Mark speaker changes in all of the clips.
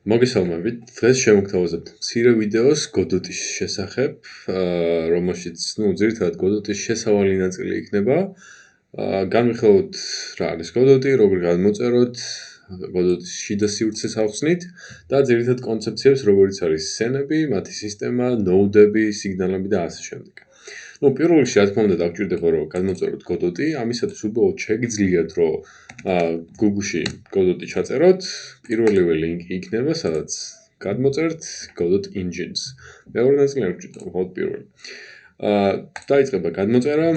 Speaker 1: მოგესალმებით. დღეს შევმოგთავაზებთ მცირე ვიდეოს Godot-ის შესახებ, რომელშიც, ძირითადად Godot-ის შესავალი ნაწილი იქნება. განვიხილოთ რა არის Godot-ი, როგორ გადმოწეროთ, Godot-ის შიდა სივრცეს ავხსნით და ძირითად კონცეფციებს, როგორიც არის სცენები, მათი სისტემა, ნოუდები, სიგნალები და ასე შემდეგ. პირველ რიგში, რა თქმა უნდა, დაგჭირდება, რომ გადმოწეროთ Godot-ი, ამისათვის უბრალოდ შეგიძლიათ, რომ Google-ში Godot-ი ჩაწეროთ, პირველივე ლინკი იქნება, სადაც გადმოწერთ Godot Engines. მეორე ნაწილი არ გჭირდება, მხოლოდ პირველი. დაიწყება გადმოწერა.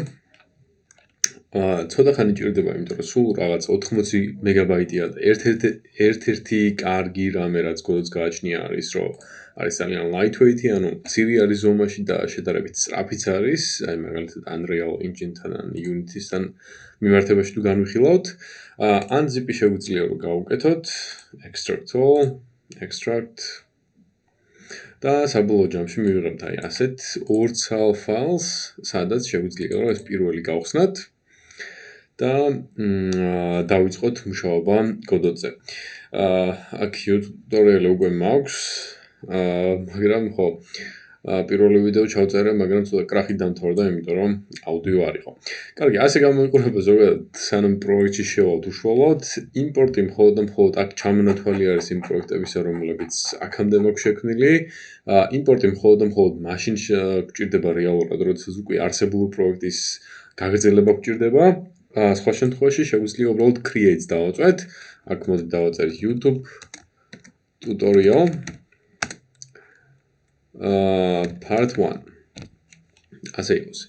Speaker 1: ცოტა ხანი ჭირდება, იმიტომ რომ სულ რაღაც 80 მეგაბაიტია და ერთ-ერთი კარგი რამე, რაც Godot-ს გააჩნია არის, რომ არის ძალიან lightweight-ი, ანუ მცირე არის ზომაში და შედარებით სწრაფიც არის, აი მაგალითად Unreal Engine-თან ან Unity-სთან მიმართებაში თუ განვიხილავთ, ან zip-ი შეგვიძლია რომ გავუკეთოთ, extract all, extract და საბოლოო ჯამში მივიღებთ აი ასეთ ორ ცალ ფაილს, სადაც შეგვიძლია რომ ეს პირველი გავხსნათ და დავიწყოთ მუშაობა Godot-ზე. აქ ტუტორიალი უკვე მაქვს, მაგრამ ხო, პირველი ვიდეო ჩავწერე, მაგრამ ცოტა კრახით დამთავრდა, იმიტომ რომ აუდიო არ იყო. კარგი, ასე გამოიყურება ზოგადად, სანამ პროექტში შევალთ უშუალოდ, იმპორტი მხოლოდ და მხოლოდ აქ ჩამონათვალი არის იმ პროექტებისა, რომლებიც აქამდე მაქვს შექმნილი. იმპორტი მხოლოდ და მხოლოდ მაშინ გჭირდება რეალურად, როდესაც უკვე არსებული პროექტის გაგრძელება გჭირდება. სხვა შემთხვევაში შეგვიძლია უბრალოდ create დავაწვეთ. აქ მოდი დავაწერთ YouTube tutorial part 1. ასე იყოს.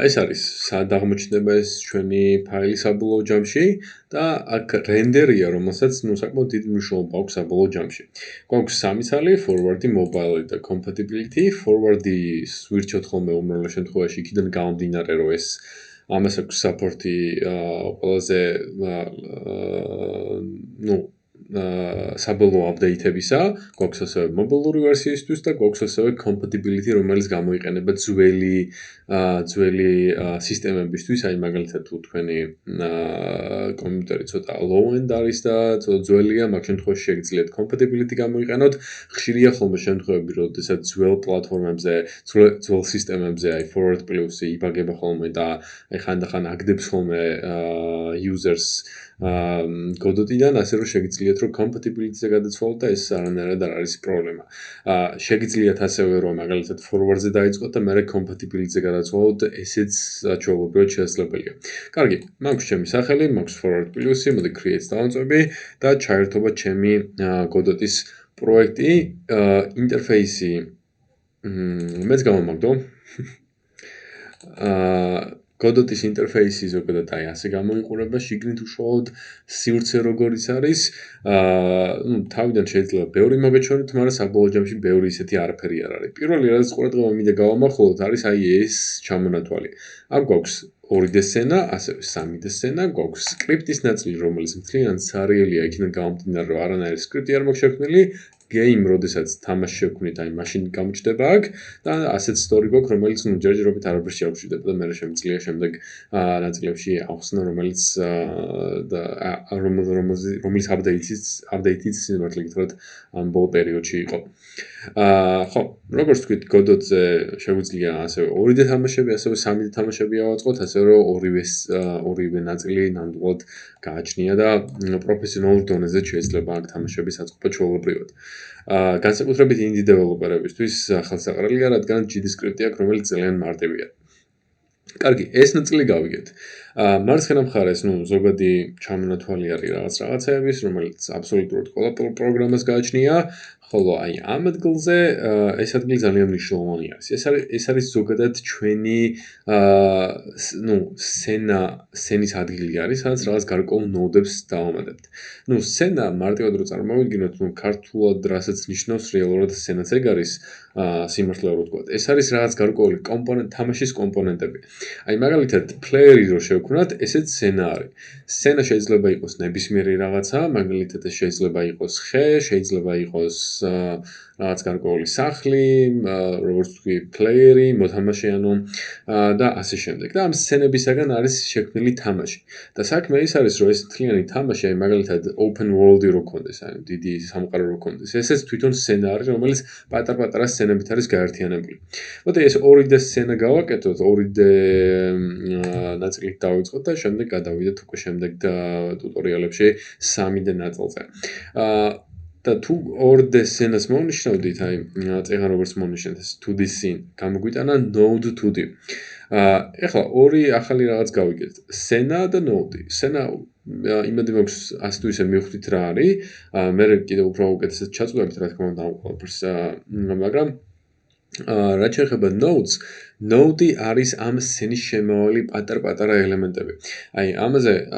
Speaker 1: ეს არის სად აღმოჩნდება ეს ჩვენი ფაილი საბოლოო ჯამში და აქ რენდერია, რომელსაც საკმაოდ დიდი მნიშვნელობა აქვს საბოლოო ჯამში. გვაქვს სამი ცალი, forward-ი, mobile და compatibility. Forward-ი ვირჩევთ ხოლმე უმრავლეს შემთხვევაში იქიდან გამომდინარე, რომ ეს ამას აქვს support-ი ყველაზე საბოლოო update-ებისა, გვაქვს ასევე მობილური ვერსიისთვის და გვაქვს ასევე compatibility, რომელიც გამოიყენება ძველი სისტემებისთვის, აი მაგალითად თუ თქვენი კომპიუტერი ცოტა low-end არის და ცოტა ძველია, მაგ შემთხვევაში შეგიძლიათ compatibility გამოიყენოთ. ხშირია ხოლმე შემთხვევები, როდესაც ძველ პლატფორმებზე, ძველ სისტემებზე, აი forward plus-ი იბაგება ხოლმე და აი ხანდახან აგდებს ხოლმე users Godot-დან, ასე რომ შეგიძლიათ რომ compatibility-ზე გადაცვალოთ და ეს არანაირად არ არის პრობლემა. შეგიძლიათ ასევე რომ მაგალითად forward-ზე დაიწყოთ და მერე compatibility-ზე გადაცვალოთ, ესეც ჩვეულებრივად შესაძლებელია. კარგი, მაქვს ჩემი სახელი, მაქვს forward plus-ი, მოდი create დავამწვევი და ჩაერთობა ჩემი Godot-ის პროექტი, ინტერფეისი მეც გამომაგდო. Godot-ის ინტერფეისი ზოგადად აი ასე გამოიყურება, შიგნით უშუალოდ სივრცე როგორიც არის, თავიდან შეიძლება ბევრი მოგეჩვენოთ, მაგრამ საბოლოო ჯამში ბევრი ისეთი არაფერი არ არის. პირველი რაც ყურადღება მინდა გავამახვილოთ, არის აი ეს ჩამონათვალი. აქ გვაქვს 2D სცენა, ასევე 3D სცენა, გვაქვს სკრიპტის ნაწილი, რომელიც მთლიანად სარიელია, იქიდან გამომდინარე, რომ არანაირი სკრიპტი არ მაქვს შექმნილი. Game, როდესაც თამაში შევქმნით, აი მაშინ გამოჩნდება აქ და ასეთ story გვაქვს, რომელიც ჯერჯერობით არაფერს არ გვჭირდება და მერე შემიძლია შემდეგ ნაწილებში ახსნა, რომელიც update-იც სიმართლე გითხრათ ამ ბოლო პერიოდში იყო. ხო, როგორც თქვით, Godot-ზე შეგვიძლია ასევე 2D თამაშები, ასევე 3D თამაშები ავაწყოთ, ასე რომ ორივე ნაწილი ნამდვილად გააჩნია და პროფესიონალურ დონეზე შეიძლება აქ თამაშები საწყობა ჩვეულებრივად. განსაკუთრებით indie developer-ებისთვის ხელსაყრელია, რადგან GD script-ი აქვს, რომელიც ძალიან მარტივია. კარგი, ეს ნაწილი გავიგეთ. მარცხენა მხარეს, ზოგადი ჩამონათვალი არის რაღაცეების, რომელიც აბსოლუტურად ყველა პროგრამას გააჩნია, ხოლო აი ამ ადგილზე ეს ადგილი ძალიან მნიშვნელოვანი არის. ეს არის ზოგადად ჩვენი სცენის ადგილი არის, სადაც რაღაც გარკვეულ ნოდებს დავამატებთ. სცენა მარტივად რო წარმოვიდგინოთ, ქართულად რასაც ნიშნავს რეალურად სცენაც ეგ არის, სიმართლე რო ვთქვათ. ეს არის რაღაც გარკვეული თამაშის კომპონენტები. აი მაგალითად, player-ი რო შევქმნათ, ესეც სცენა არის. სცენა შეიძლება იყოს ნებისმიერი რაღაცა, მაგალითად ეს შეიძლება იყოს ხე, შეიძლება იყოს რაღაც გარკვეული სახლი, როგორც თქვი, პლეიერი, მოთამაშეანო და ასე შემდეგ. და ამ სცენებისაგან არის შექმნილი თამაში. და საქმე ის არის, რომ ეს მთლიანი თამაში, აი მაგალითად open world-ი რო ქონდეს, აი დიდი სამყარო რო ქონდეს, ესეც თვითონ სცენა არის, რომელიც პატარ-პატარა სცენებით არის გაერთიანებული. მოდი ეს 2D სცენა გავაკეთოთ, 2D ნაწილით დავიწყოთ და შემდეგ გადავიდეთ უკვე შემდეგ ტუტორიალებში 3D ნაწილზე. და თუ 2D სცენას მოვნიშნავდით, აი წეგან როგორც მოვნიშნეთ ეს 2D scene, გამოგვიტანა node 2D. ეხლა ორი ახალი რაღაც გავიგეთ. სცენა და node. სცენა იმედი მაქვს ასე თუ ისე მივხვდით რა არის. მე კიდევ უფრო უკეთესად ჩაწვდებით, რა თქმა უნდა, ამ ყველაფერს, მაგრამ რაც შეეხება nodes, node არის ამ სცენის შემავალი პატარ-პატარა ელემენტები. აი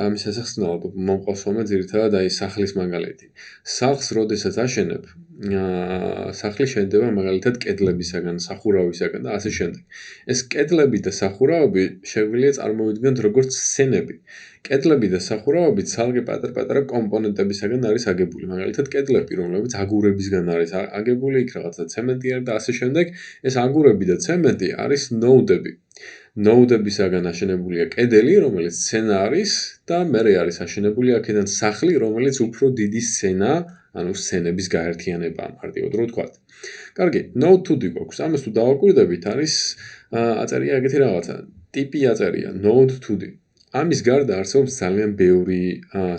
Speaker 1: ამის ასახსნელად მომყავს ხოლმე ძირითადად აი სახლის მაგალითი. სახლს როდესაც აშენებ, სახლი შენდება მაგალითად კედლებისაგან, სახურავისაგან და ასე შემდეგ. ეს კედლები და სახურავები შეგვიძლია წარმოვიდგინოთ როგორც სცენები. კედლები და სახურავები ცალკე პატარ-პატარა კომპონენტებისაგან არის აგებული. მაგალითად კედლები, რომლებიც აგურებისგან არის აგებული, იქ რაღაცა ცემენტი არის და ასე შემდეგ. ეს აგურები და ცემენტი არის ნოუდები. ნოუდებისაგან აშენებულია კედელი, რომელიც სცენა არის და მერე არის აშენებული აქედან სახლი, რომელიც უფრო დიდი სცენა, ანუ სცენების გაერთიანებაა, მარტივად რო ვთქვათ. კარგი, node 2D გვაქვს. ამას თუ დავაკვირდებით, არის აწერია ეგეთი რაღაცა. ტიპი აწერია node 2D. ამის გარდა არსებობს ძალიან ბევრი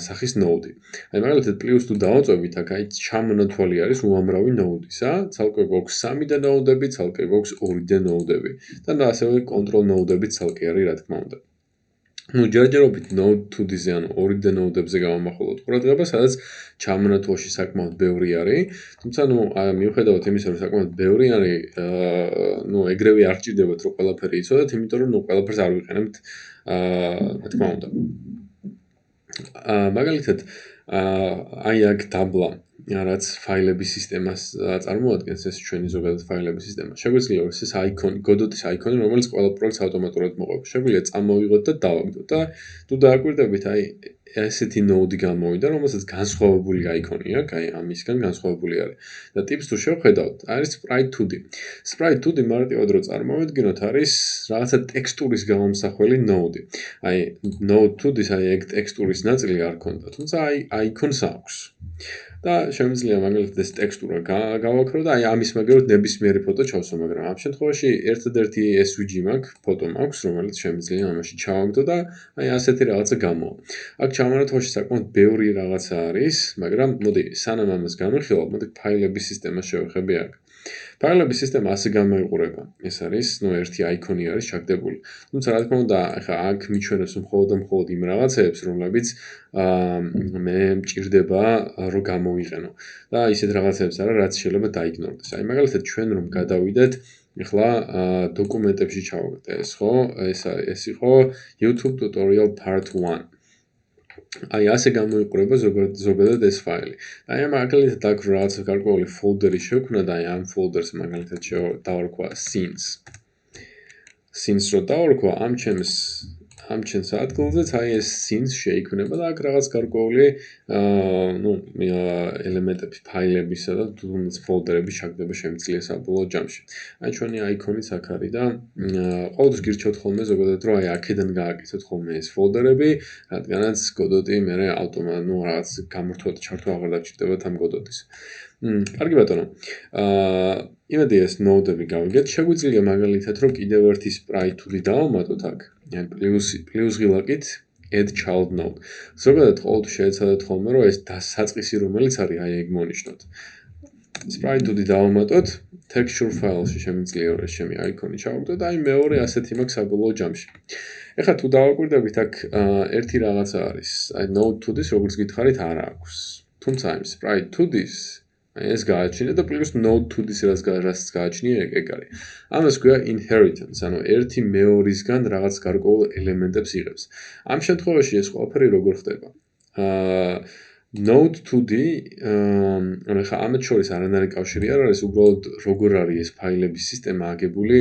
Speaker 1: სახის ნოუდი. აი მაგალითად პლუს თუ დავაწვევით, აქ აი ჩამონათვალი არის უამრავი ნოუდისა, ცალკე გვაქვს 3D ნოუდები, ცალკე გვაქვს 2D ნოუდები და ასევე control ნოუდები ცალკე არის, რა თქმა უნდა. ნუ ჯერჯერობით node 2D-ზე, ანუ 2D ნოუდებზე გავამახვილოთ ყურადღება, სადაც ჩამონათვალში საკმაოდ ბევრი არის, თუმცა ნუ მიუხედავად იმისა, რომ საკმაოდ ბევრი არის, ნუ ეგრევე არ ჭირდებათ, რომ ყველაფერი იცოდეთ, იმიტომ რომ ნუ ყველაფერს არ ვიყენებთ, რა თქმა უნდა. მაგალითად, აი აქ დაბლა, რაც ფაილების სისტემას წარმოადგენს, ეს ჩვენი ზოგადად ფაილების სისტემა. შეგვიძლია ეს აიკონი, გოდოთის აიკონი, რომელიც ყველა პროექტს ავტომატურად მოყვება. შეგვიძლია წამოვიღოთ და დავაგდოთ და თუ დააკვირდებით, აი ესეთი ნოუდი გამოვიდა, რომელსაც განსხვავებული აიკონი აქვს, აი ამისგან განსხვავებული არის. და ტიპს თუ შევხედავთ, არის sprite 2D. sprite 2D მარტივად რო წარმოვიდგინოთ, არის რაღაცა ტექსტურის გამომსახველი ნოუდი. აი node 2D-ს აი ეგ ტექსტურის ნაწილი არ ქონდა, თუმცა აი აიკონს აქვს. და შემიძლია მაგალითად ეს ტექსტურა გავაქრო და აი ამის მაგალითად ნებისმიერი ფოტო ჩავსვა, მაგრამ ამ შემთხვევაში ერთადერთი SVG მაქვს, ფოტო მაქვს, რომელიც შემიძლია ამაში ჩავაგდო და აი ასეთი რაღაცა გამოვა. აქ ჩამონათვალში საკმაოდ ბევრი რაღაცა არის, მაგრამ მოდი სანამ ამას განვიხილავ, მოდი ფაილების სისტემას შევეხები აქ. ფაილების სისტემა ასე გამოიყურება. ეს არის, ნუ ერთი აიკონი არის ჩაგდებული. თუმცა რა თქმა უნდა, ახლა აქ მიჩვენებს მხოლოდ და მხოლოდ იმ რაღაცებს, რომლებიც მე მჭირდება რომ გამოვიყენო. და ისეთ რაღაცებს არა, რაც შეიძლება დაიგნორდეს. აი მაგალითად ჩვენ რომ გადავიდეთ ეხლა დოკუმენტებში ჩავაგდე ეს, ხო? ეს იყო YouTube tutorial part 1. აი ასე გამოიყურება ზოგადად ეს ფაილი. აი ამ მაგალითად აქ რაღაც გარკვეული ფოლდერი შევქმნა და აი ამ ფოლდერს მაგალითად დავარქვა scenes. Scenes რო დავარქვა ამ ჩემს ადგილზეც აი ეს scenes შეიქმნება და აქ რაღაც გარკვეული ელემენტები, ფაილებისა და თუნდაც ფოლდერები ჩაგდება შემიძლია საბოლოო ჯამში. აი ჩვენი აიკონიც აქ არის და ყოველთვის გირჩევთ ხოლმე ზოგადად რომ აი აქედან გააკეთოთ ხოლმე ეს ფოლდერები, რადგანაც Godot-ი მერე ავტომატურად რაღაც გამორთვა და ჩართვა აღარ დაჭირდებათ ამ Godot-ის. კარგი ბატონო. იმედი ეს ნოუდები გავიგეთ. შეგვიძლია მაგალითად რომ კიდევ ერთი sprite 2D დავამატოთ აქ. ან პლუს ღილაკით add child node. ზოგადად ყოველთვის შეეცადეთ ხოლმე რომ ეს საწყისი რომელიც არის აი ეგ მონიშნოთ. sprite 2D დავამატოთ, texture file-ში შემიძლია რომ ეს ჩემი აიკონი ჩავაგდო და აი მეორე ასეთი მაქვს საბოლოო ჯამში. ეხლა თუ დავაკვირდებით აქ ერთი რაღაცა არის. აი node 2D-ს როგორც გითხარით არა აქვს. თუმცა აი sprite 2D-ს აი ეს გააჩნია და პლუს node 2D-ს რაც გააჩნია ეგ არის. ამას ქვია inheritance, ანუ ერთი მეორისგან რაღაც გარკვეულ ელემენტებს იღებს. ამ შემთხვევაში ეს ყველაფერი როგორ ხდება? Node 2D ანუ ხა ამათ შორის არანაირი კავშირი არ არის, უბრალოდ როგორ არის ეს ფაილების სისტემა აგებული,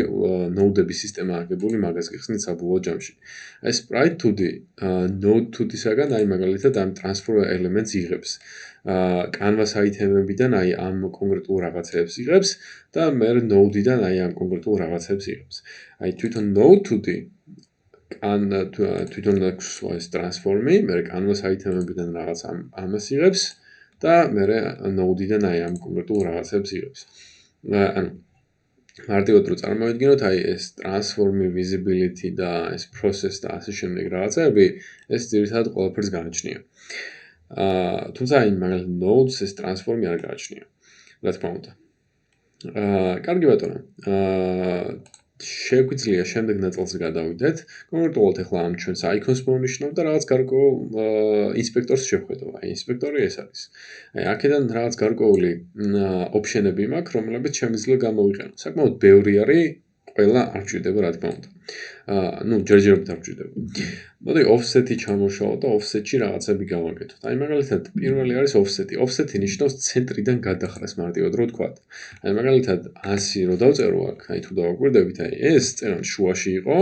Speaker 1: node-ების სისტემა აგებული, მაგას გიხსნით საბოლოო ჯამში. აი Sprite 2D Node 2D-საგან აი მაგალითად ამ transfer elements იღებს. Canvas item-ებიდან აი ამ კონკრეტულ რაღაცებს იღებს და მე node-დან აი ამ კონკრეტულ რაღაცებს იღებს. აი თვითონ Node 2D თვითონ ეს ტრანსფორმი, მე canvas item-ებიდან რაღაც ამას იღებს და მე node-დან აი ამ კონკრეტულ რაღაცებს იღებს. ანუ მარტივად რო წარმოვიდგინოთ, აი ეს transform-ი, visibility და ეს process და ასე შემდეგ რაღაცები, ეს ძირითადად ყველაფერს გააჩნია. თუმცა აი მაგალითად nodes ეს transform-ი არ გააჩნია. რა თქმა უნდა. კარგი ბატონო. შეგვიძლია შემდეგ ნაწილს გადავიდეთ. კონკრეტულად ახლა ამ ჩვენს icons მოვნიშნავ და რაღაც გარკვეულ ინსპექტორს შევხედო. აი ინსპექტორი ეს არის. აი აქედან რაღაც გარკვეული ოპშენები მაქვს, რომლებიც შემიძლია გამოვიყენო. საკმაოდ ბევრი არის, ყველა არ გვჭირდება, რა თქმა უნდა. ну, ჯერჯერობით არ გვჭირდება. მოდი offset-ი ჩამოვშალოთ და offset-ში რაღაცები გავაკეთოთ. აი მაგალითად, პირველი არის offset-ი. Offset-ი ნიშნავს ცენტრიდან გადახრას მარტივად რო ვთქვათ. აი მაგალითად 100 რო დავწერო აქ, აი თუ დავაკვირდებით, აი ეს წერა შუაში იყო,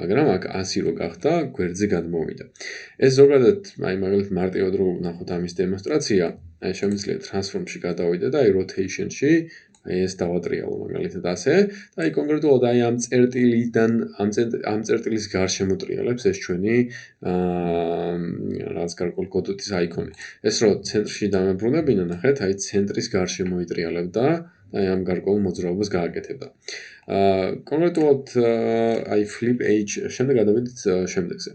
Speaker 1: მაგრამ აქ 100 რო გახდა, გვერდზე გადმოვიდა. ეს ზოგადად, აი მაგალითად მარტივად რო ვნახოთ ამის დემონსტრაცია, აი შემიძლია transform-ში გადავიდე და აი rotation-ში აი ეს დავატრიალო მაგალითად ასე და აი კონკრეტულად აი ამ წერტილიდან ამ წერტილის გარშემო ტრიალებს ეს ჩვენი რაღაც გარკვეული კოდოთის აიკონი. ეს რო ცენტრში დამებრუნებინა, ნახეთ, აი ცენტრის გარშემო იტრიალებ და აი ამ გარკვეულ მოძრაობას გააკეთებდა. კონკრეტულად აი flip h შემდეგ გადავიდეთ შემდეგზე.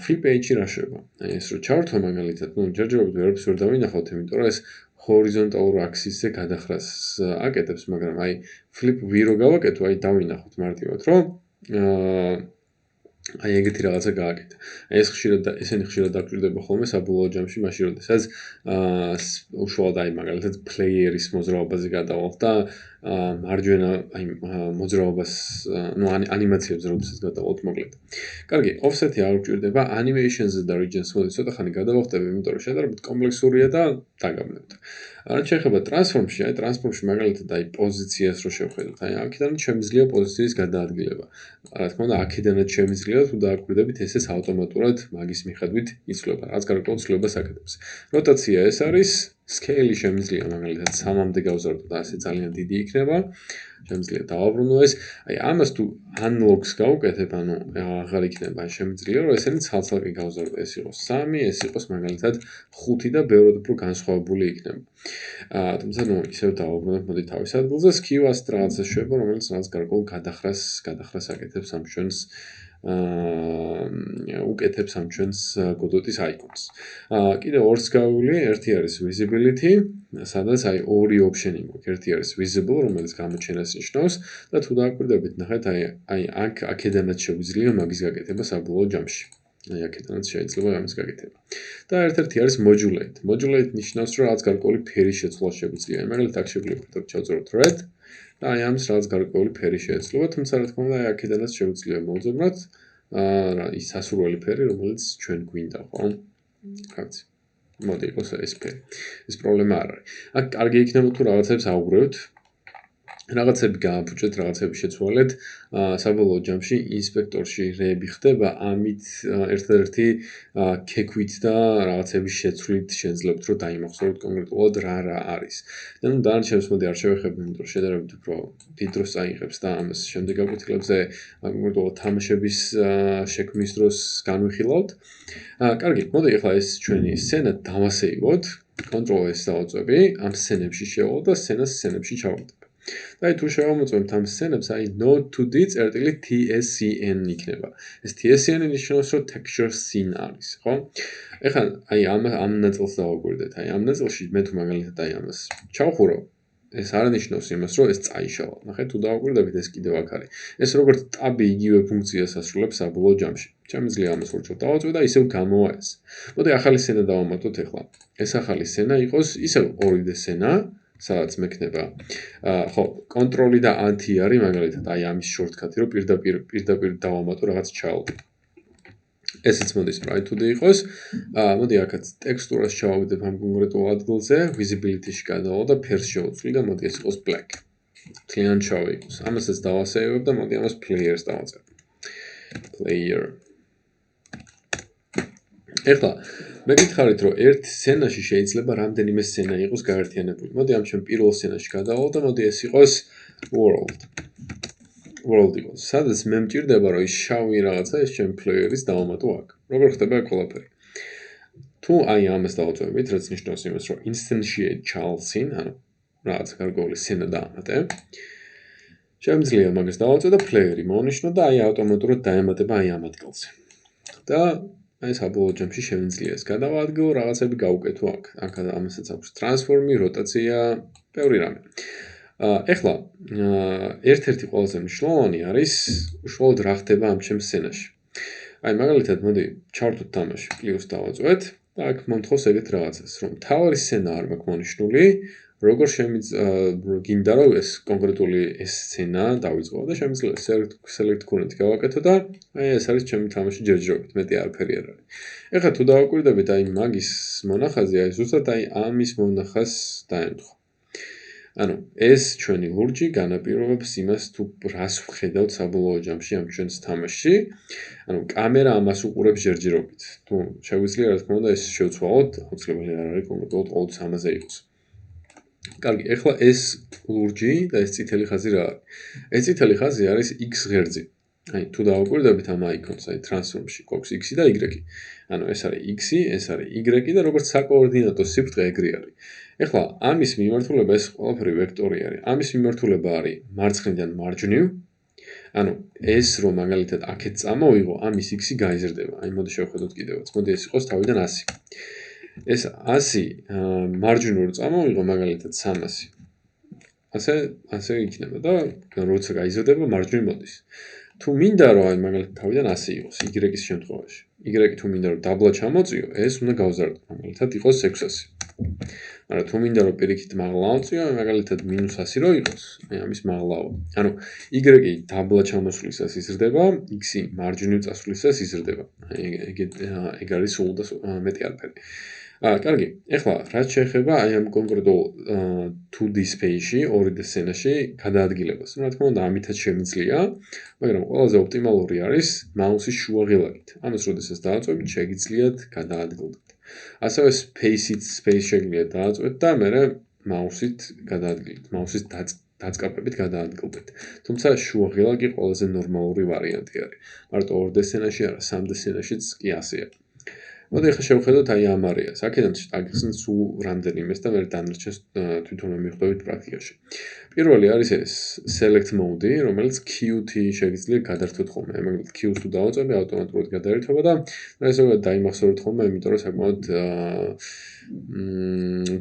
Speaker 1: flip h-ი რა შევა? აი ეს რო ჩავართო მაგალითად, ну ჯერჯერობით ვერაფერს ვერ დავინახავთ, იმიტომ რომ ეს ჰორიზონტალურ აქსისზე გადახრას აკეთებს, მაგრამ აი flip v რო გავაკეთო, აი დავინახოთ მარტივად, რომ აი ეგეთი რაღაცა გააკეთა. ეს ესენი ხშირად დაგვჭირდება ხოლმე საბოლოო ჯამში, მაშინ როდესაც უშუალოდ აი მაგალითად პლეიერის მოძრაობაზე გადავალთ და მარჯვენა აი მოძრაობას, ну ანიმაციებზე როდესაც გადავალთ მოკლედ. კარგი, offset-ი არ გვჭირდება, animations-ზე და regions-ზე ცოტა ხანი გადავახტები, იმიტომ რომ შედარებით კომპლექსურია და დაგაბნევთ. რაც შეეხება transform-ში, აი transform-ში მაგალითად აი პოზიციას რო შევხედოთ, აი აქედან შემიძლია პოზიციის გადაადგილება. რა თქმა უნდა, აქედანაც შემიძლია თუ დააკვირდებით, ესეც ავტომატურად მაგის მიხედვით იცვლება, რაც გარკვეულ ცვლილებას აკეთებს. როტაცია ეს არის, scale-ი შემიძლია მაგალითად 3-მდე გავზარდო და ასე ძალიან დიდი იქნება. შემიძლია დავაბრუნო ეს. აი ამას თუ unlocks გავუკეთებ, ანუ აღარ იქნება, შემიძლია რომ ესენი ცალ-ცალკე გავზარდო. ეს იყოს 3, ეს იყოს მაგალითად 5 და ბევრად უფრო განსხვავებული იქნება. თუმცა ну ისევ დავაბრუნებ მოდი თავის ადგილზე, skew-ას რაღაცა შეება, რომელიც რაღაც გარკვეულ გადახრას აკეთებს ამ ჩვენს უკეთებს ამ ჩვენს კოდოთის icons. კიდევ ორს გავივლი, ერთი არის visibility, სადაც აი ორი ოპშენი გვაქვს. ერთი არის visible, რომელიც გამოჩენას ნიშნავს და თუ დააკვირდებით, ნახეთ, აი აქედანაც შეგვიძლია მაგის გაკეთება საბოლოო ჯამში. აი აქედანაც შეიძლება ამის გაკეთება. და ერთ-ერთი არის modulate. Modulate ნიშნავს, რომ რაღაც გარკვეული ფერის შეცვლა შეგვიძლია. მაგალითად, აქ შეგვიძლია ჩავწეროთ red და აი ამის რაღაც გარკვეული ფერი შეეცვლება, თუმცა რა თქმა უნდა, აი აქედანაც შეგვიძლია მოვძებნოთ ის სასურველი ფერი, რომელიც ჩვენ გვინდა, ხო? კაცი. მოდი იყოს ეს ფერი. ეს პრობლემა არ არის. აქ კარგი იქნება თუ რაღაცებს აუგრევთ. რაღაცები გააბუჭეთ, რაღაცები შეცვალეთ, საბოლოო ჯამში ინსპექტორში რეები ხდება, ამით ერთადერთი ქექვით და რაღაცების შეცვლით შეძლებთ, რომ დაიმახსოვროთ კონკრეტულად რა არის. და ნუ დანარჩენს მოდი არ შევეხებ, იმიტომ რომ შედარებით უფრო დიდ დროს წაიღებს და ამას შემდეგ გაკვეთილებზე კონკრეტულად თამაშების შექმნის დროს განვიხილავთ. კარგი, მოდი ახლა ეს ჩვენი სცენა დავასეივოთ, Ctrl S დავაწვევი, ამ სცენებში შევალ და სცენებში ჩავარდებ. და აი თუ შევამოწმებთ ამ სცენებს, აი Node 2D წერტილი TSCN იქნება. ეს TSCN ნიშნავს, რომ texture scene არის, ხო? ეხლა აი ამ ნაწილს დავაკვირდეთ. აი ამ ნაწილში მე თუ მაგალითად აი ამას ჩავხურო, ეს არ ნიშნავს იმას, რომ ეს წაიშალა. ნახეთ, თუ დავაკვირდებით, ეს კიდევ აქ არის. ეს როგორც ტაბი იგივე ფუნქციას ასრულებს საბოლოო ჯამში. შემიძლია ამას ურჩევ დავაწვევ და ისევ გამოვა ეს. მოდი ახალი სცენა დავამატოთ ახლა. ეს ახალი სცენა იყოს ისევ 2D სცენა. სადაც მექნება ხო, კონტროლი და Alt-ი არის მაგალითად აი ამის შორტკატი, რომ პირდაპირ დავამატო რაღაც child. ესეც მოდი sprite-udi იყოს. მოდი აქაც ტექსტურას ჩავავდებ ამ კონკრეტულ ადგილზე, visibility-ში გადავალ და ფერს შევცვლი და მოდი ეს იყოს black. Clean შავი იყოს. ამასაც დავასეივებ და მოდი ამას players დავაწერებ. Player. ეხლა მე გითხარით რომ ერთ სცენაში შეიძლება რამდენიმე სცენა იყოს გაერთიანებული. მოდი ამ ჩემ პირველ სცენაში გადავალ და მოდი ეს იყოს world. World იყოს. სადაც მე მჭირდება რომ ის შავი რაღაცა ეს ჩემ player-ის დავამატო აქ. როგორ ხდება ეს ყველაფერი? თუ აი ამას დავაწვევით, რაც ნიშნავს იმას, რომ instantiate child-ին, ანუ რაღაც გარკვეული სცენა დაამატე. შემიძლია მაგას დავაწვევ და player-ი მონიშნო და აი ავტომატურად დაემატება აი ამ ადგილზე. და აი საბოლოო ჯამში შემიძლია ეს გადავადგილო, რაღაცები გავუკეთო აქ. აქ ამასაც აქვს transform-ი, როტაცია, ბევრი რამე. ეხლა ერთ-ერთი ყველაზე მნიშვნელოვანი არის უშუალოდ რა ხდება ამ ჩემ სცენაში. აი მაგალითად მოდი ჩავართოთ თამაში, პლუს დავაწვეთ და აქ მომთხოვს ეგეთ რაღაცას, რომ თავარი სცენა არ მაქვს მონიშნული, როგორ გინდა რომ ეს კონკრეტული ეს სცენა დავიწყო და შემიძლია select current გავაკეთო და აი ეს არის ჩემი თამაში ჯერჯერობით, მეტი არაფერი არ არის. ეხლა თუ დავაკვირდებით აი მაგის მონახაზი, აი ზუსტად აი ამის მონახაზს დაემთხვა. ანუ ეს ჩვენი ლურჯი განაპირობებს იმას თუ რას ვხედავთ საბოლოო ჯამში ამ ჩვენს თამაშში. ანუ კამერა ამას უყურებს ჯერჯერობით. თუ შეგვიძლია რა თქმა უნდა ეს შევცვალოთ, აუცილებელი არ არის კონკრეტულად ყოველთვის ამაზე იყოს. კარგი, ეხლა ეს ლურჯი და ეს წითელი ხაზი რა არის? ეს წითელი ხაზი არის x ღერძი. აი თუ დავაკვირდებით ამ აიკონს, აი transform-ში გვაქვს x-ი და y-ი. ანუ ეს არის x-ი, ეს არის y-ი და როგორც საკოორდინატო სიბრტყე ეგრე არის. ეხლა ამის მიმართულება ეს ყველაფერი ვექტორი არის. ამის მიმართულება არის მარცხნიდან მარჯვნივ. ანუ ეს რომ მაგალითად აქეთ წამოვიღო, ამის x-ი გაიზრდება. აი მოდი შევხედოთ კიდევაც. მოდი ეს იყოს თავიდან 100. ეს 100 მარჯვნივ წამოვიღო მაგალითად 300. ასე იქნება და როცა გაიზრდება მარჯვნივ მოდის. თუ მინდა რომ აი მაგალითად თავიდან 100 იყოს y-ის შემთხვევაში. y-ი თუ მინდა რომ დაბლა ჩამოწიო, ეს უნდა გავზარდო. მაგალითად იყოს 600. მაგრამ თუ მინდა რომ პირიქით მაღლა ავწიო, მაგალითად -100 რო იყოს, აი ამის მაღლაო. ანუ y-ი დაბლა ჩამოსვლისას იზრდება, x-ი მარჯვნივ წასვლისას იზრდება. ეგ არის სულ და მეტი არაფერი. კარგი, ეხლა რაც შეეხება აი ამ კონკრეტულ 2D space-ში, 2D სცენაში გადაადგილებას. რა თქმა უნდა, ამითაც შემიძლია, მაგრამ ყველაზე ოპტიმალური არის მაუსის შუა ღილაკით. ამას როდესაც დააწვევთ, შეგიძლიათ გადაადგილდეთ. ასევე space-ით space შეგიძლიათ დააწვეთ და მერე მაუსით გადაადგილდეთ. მაუსის დაწყაფებით გადაადგილდეთ. თუმცა შუა ღილაკი ყველაზე ნორმალური ვარიანტი არის. მარტო 2D სცენაში არა, 3D სცენაშიც კი ასეა. მოდი ახლა შევხედოთ აი ამ არეას. აქედან აგიხსნით სულ რამდენიმეს და მე დანარჩენს თვითონ მივხვდებით პრაქტიკაში. პირველი არის ეს select mode, რომელიც Q-ით შეგიძლია გადართოთ ხოლმე. მაგალითად Q-ს თუ დავაწვევი, ავტომატურად გადაერთვება და ესეც დაიმახსოვრეთ ხოლმე, იმიტომ რომ საკმაოდ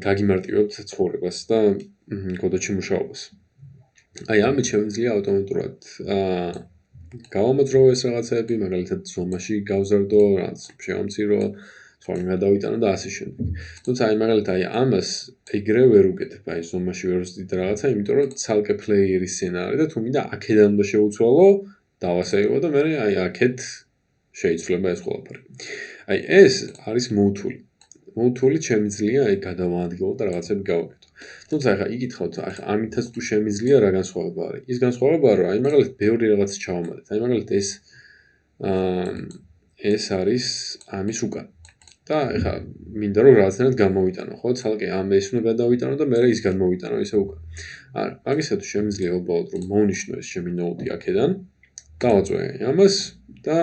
Speaker 1: გაგიმარტივებთ ცხოვრებას და კოდაში მუშაობას. აი ამით შემიძლია ავტომატურად გავამოძრავო ეს რაღაცები, მაგალითად ზომაში გავზარდო, რაღაც შევამცირო, სხვა გადავიტანო და ასე შემდეგ. თუმცა აი მაგალითად აი ამას ეგრე ვერ უკეთებ, აი ზომაში ვერ ვზდიდ რაღაცა, იმიტომ რომ ცალკე პლეიერის სცენა არის და თუ მინდა აქედან უნდა შევუცვალო, დავასეივო და მე აი აქეთ შეიცვლება ეს ყველაფერი. აი ეს არის მოვთული. მოვთულით შემიძლია აი გადავაადგილო და რაღაცები გავაკეთო. თუმცა ახლა იკითხავთ, ახლა ამითაც თუ შემიძლია რა განსხვავება არის? ის განსხვავებაა, რომ აი მაგალითად ბევრი რაღაც ჩავამატეთ. აი მაგალითად ეს არის ამის უკან. და ახლა მინდა რომ რაღაცნაირად გამოვიტანო, ხო? ცალკე ამ ეს უნდა გადავიტანო და მე ის გამოვიტანო ისე უკან. არა, მაგისათვის შემიძლია უბრალოდ რომ მოვნიშნო ეს ჩემი ნოუდი აქედან, დავაწვე ამას და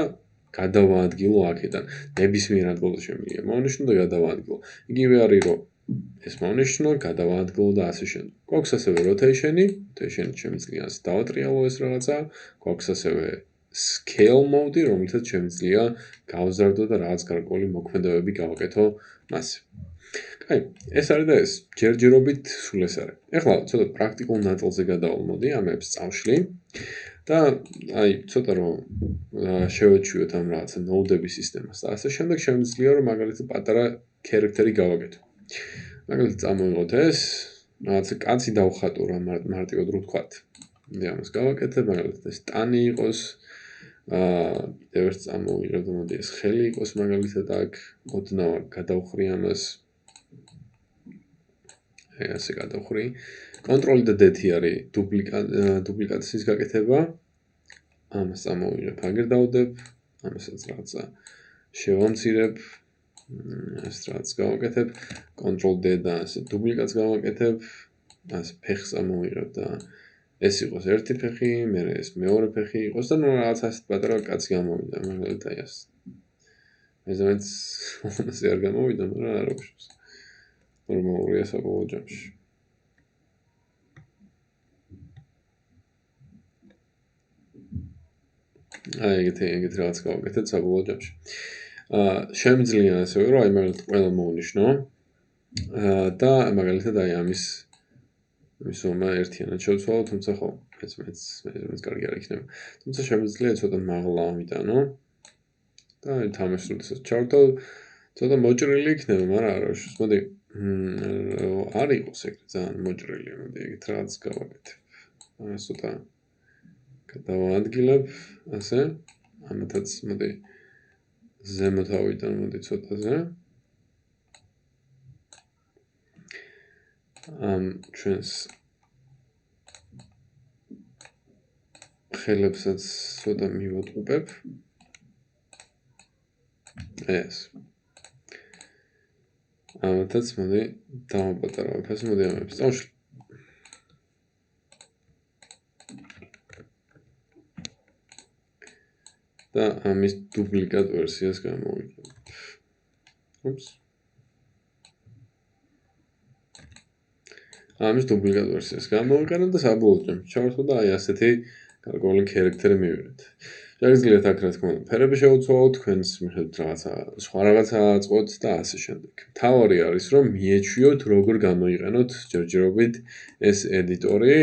Speaker 1: გადავაადგილო აქედან. ნებისმიერ ადგილზე შემიძლია მოვნიშნო და გადავაადგილო. იგივე არის რომ ეს მოვნიშნო, გადავაადგილო და ასე შემდეგ. გვაქვს ასევე rotation-ი შემიძლია ასე დავატრიალო ეს რაღაცა, გვაქვს ასევე scale mode, რომელთაც შემიძლია გავზარდო და რაღაც გარკვეული მოქმედებები გავაკეთო მასზე. კაი, ეს არის და ეს ჯერჯერობით სულ ეს არის. ეხლა ცოტა პრაქტიკულ ნაწილზე გადავალ, მოდი, ამებს წავშლი და აი ცოტა რომ შევეჩვიოთ ამ რაღაცა ნოუდების სისტემას და ასე შემდეგ შემიძლია რომ მაგალითად პატარა ქერექტერი გავაკეთო. მაგალითად წამოვიღოთ ეს, რაღაცა კაცი დავხატო რა მარტივად რო ვთქვათ. ამას გავაკეთებ, მაგალითად ეს ტანი იყოს, კიდევ ერთ წამოვიღებ და მოდი ეს ხელი იყოს მაგალითად აქ ოდნავ გადავხრი ამას ასე გადავხრი კონტროლი და D-ი არის დუპლიკაციის გაკეთება ამას წამოვიღებ აგერ დავდებ ამასაც რაღაცა შევამცირებ ეს რაღაც გავაკეთებ კონტროლ D და ასე დუპლიკატს გავაკეთებ ასე ფეხს წამოვიღებ და ეს იყოს ერთი ფეხი, მე ეს მეორე ფეხი იყოს და ნუ რაღაც ასეთ პატარა კაცი გამოვიდა, მაგალითად აი ეს. მეზმეც ასე არ გამოვიდა, მაგრამ არა უშავს. ნორმალურია საბოლოო ჯამში. აი ეგეთი რაღაც გავაკეთეთ საბოლოო ჯამში. შემიძლია ასევე რომ აი მაგალითად ყველა მოვნიშნო და მაგალითად აი ამის ზომა ერთიანად შევცვალო, თუმცა ხო, მეც კარგი არ იქნება. თუმცა შემიძლია ცოტა მაღლა ამიტანო და თამაშს როდესაც ჩავდო, ცოტა მოჭრილი იქნება, მაგრამ არა უშავს. მოდი არ იყოს ეგრე ძალიან მოჭრილი, მოდი ეგეთ რაღაც გავაკეთებ. ამას ცოტა გადავაადგილებ, ასე. ამათაც მოდი ზემოთ ავიდან, მოდი ცოტაზე. ჩვენს ხელებსაც ცოტა მივატყუპებ. ეს. ამათაც მოდი დავაპატარავებ, ასე მოდი ამებს წავშლი. და ამის დუპლიკატ ვერსიას გამოვიყენებ. უps. ამის დუპლიკატ ვერსიას გამოვიყენებ და საბოლოოდ ჩავარდო და აი ასეთი გარკვეული ქარაქტერი მივიღეთ. შეგიძლიათ აქ რა თქმა უნდა ფერები შევუცვალოთ, თქვენს მიხედვით რაღაცა სხვა რაღაცა აწყოთ და ასე შემდეგ. მთავარი არის რომ მიეჩვიოთ როგორ გამოიყენოთ ჯერჯერობით ეს ედიტორი,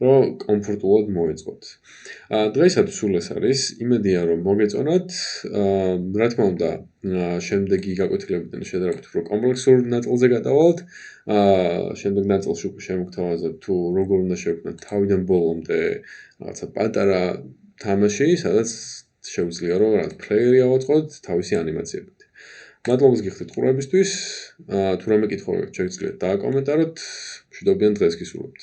Speaker 1: რომ კომფორტულად მოეწყოთ. დღეისათვის სულ ეს არის, იმედია რომ მოგეწონათ, რა თქმა უნდა, შემდეგი გაკვეთილებიდან შედარებით უფრო კომპლექსურ ნაწილზე გადავალთ. შემდეგ ნაწილში უკვე შემოგთავაზებთ თუ როგორ უნდა შევქმნათ თავიდან ბოლომდე რაღაცა პატარა თამაში, სადაც შეუძლია რომ რაღაც პლეიერი ავაწყოთ თავისი ანიმაციებით. მადლობას გიხდით ყურებისთვის. თუ რამე კითხვა გაქვთ, შეგიძლიათ დააკომენტაროთ. მშვიდობიან დღეს გისურვებთ.